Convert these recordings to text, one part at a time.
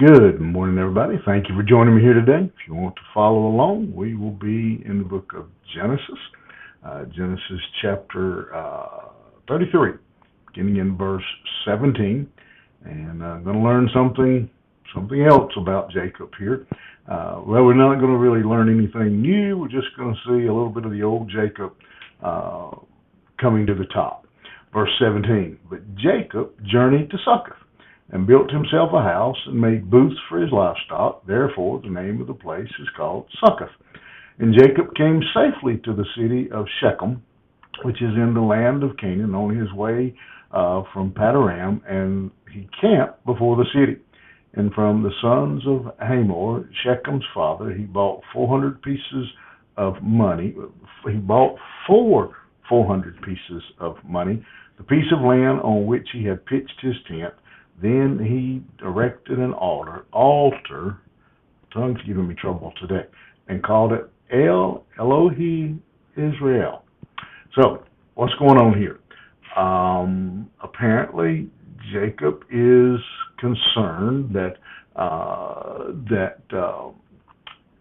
Good morning, everybody. Thank you for joining me here today. If you want to follow along, we will be in the book of Genesis, Genesis chapter 33, beginning in verse 17. And I'm going to learn something else about Jacob here. Well, we're not going to really learn anything new. We're just going to see a little bit of the old Jacob coming to the top. Verse 17, but Jacob journeyed to Succoth, and built himself a house, and made booths for his livestock. Therefore the name of the place is called Succoth. And Jacob came safely to the city of Shechem, which is in the land of Canaan, on his way from Padan-aram, and he camped before the city. And from the sons of Hamor, Shechem's father, he bought 400 pieces of money. He bought four 400 pieces of money, the piece of land on which he had pitched his tent. Then he erected an altar, tongue's giving me trouble today, and called it El Elohi Israel. So, what's going on here? Apparently, Jacob is concerned that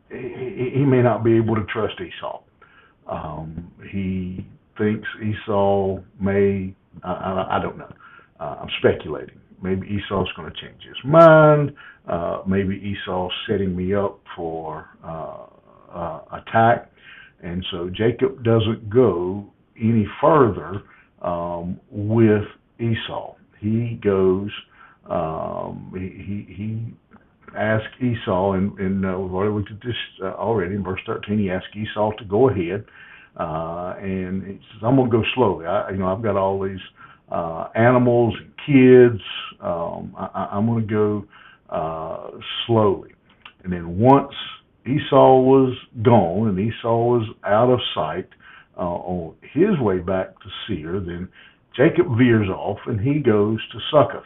he may not be able to trust Esau. He thinks Esau may, I don't know. I'm speculating. Maybe Esau's going to change his mind. Maybe Esau's setting me up for attack. And so Jacob doesn't go any further with Esau. He goes, he asks Esau, and we've already looked at this already in verse 13. He asks Esau to go ahead, and he says, I'm going to go slowly. I've got all these animals and kids. I'm going to go slowly. And then once Esau was gone and Esau was out of sight on his way back to Seir, then Jacob veers off and he goes to Succoth,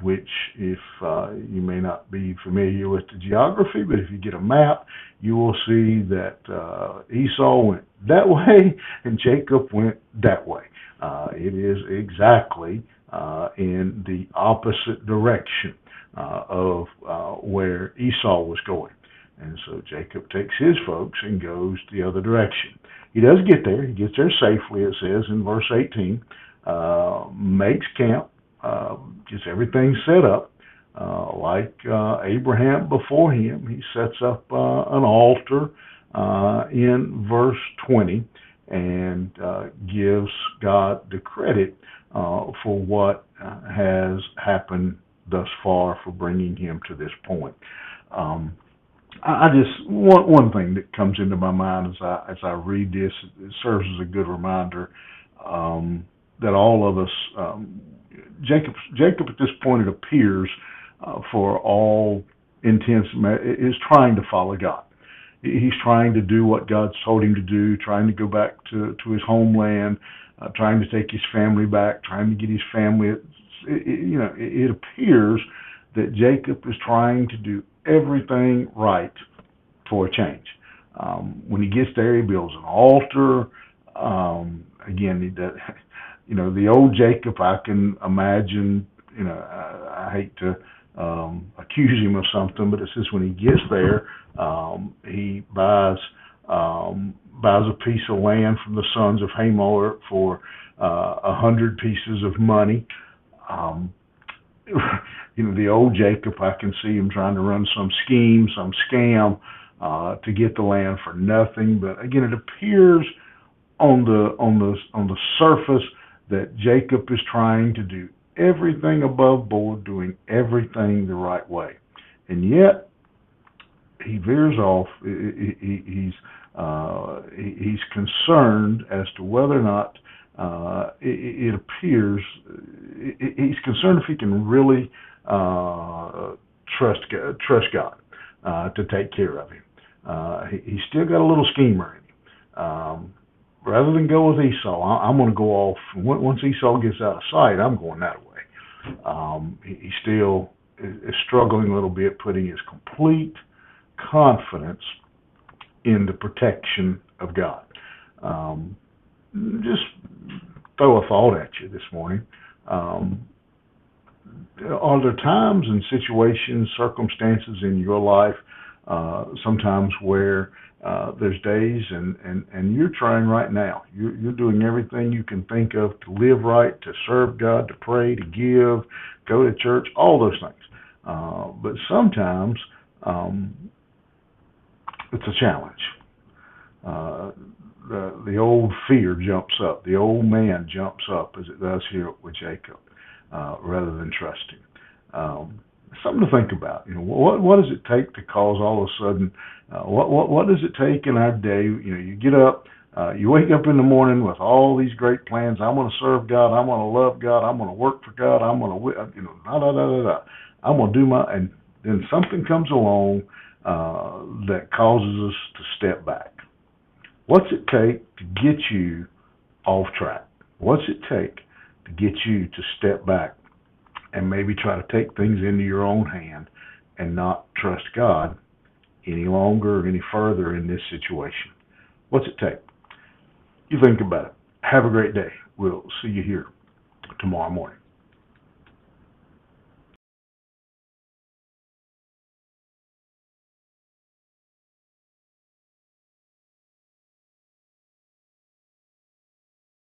which, if you may not be familiar with the geography, but if you get a map, you will see that Esau went that way and Jacob went that way. It is exactly in the opposite direction of where Esau was going. And so Jacob takes his folks and goes the other direction. He does get there. He gets there safely, it says in verse 18, makes camp, gets everything set up. Like Abraham before him, he sets up an altar in verse 20, and gives God the credit for what has happened thus far, for bringing him to this point. I just one thing that comes into my mind as I read this, it serves as a good reminder that all of us, Jacob at this point, it appears, for all intents, is trying to follow God. He's trying to do what God's told him to do, trying to go back to his homeland, trying to take his family back, trying to get his family. It appears that Jacob is trying to do everything right for a change. When he gets there, he builds an altar. Again, the old Jacob, I can imagine. I hate to accuse him of something, but it says when he gets there, he buys a piece of land from the sons of Hamor for 100 pieces of money. The old Jacob, I can see him trying to run some scheme, some scam to get the land for nothing. But again, it appears on the surface that Jacob is trying to do everything above board, doing everything the right way, and yet he veers off. He's concerned as to whether or not it appears he's concerned if he can really trust God to take care of him. He's still got a little schemer in him. Rather than go with Esau, I'm going to go off. Once Esau gets out of sight, I'm going that way. He still is struggling a little bit, putting his complete confidence in the protection of God. Just throw a thought at you this morning. are there times and situations, circumstances in your life, sometimes where there's days and you're trying right now. You're doing everything you can think of to live right, to serve God, to pray, to give, go to church, all those things. But sometimes it's a challenge. Uh, the old fear jumps up. The old man jumps up as it does here with Jacob, rather than trusting. Something to think about. What does it take to cause all of a sudden? What does it take in our day? You get up, you wake up in the morning with all these great plans. I'm going to serve God. I'm going to love God. I'm going to work for God. I'm going to, da da da da da. I'm going to do my, and then something comes along that causes us to step back. What's it take to get you off track? What's it take to get you to step back and maybe try to take things into your own hand and not trust God any longer or any further in this situation? What's it take? You think about it. Have a great day. We'll see you here tomorrow morning.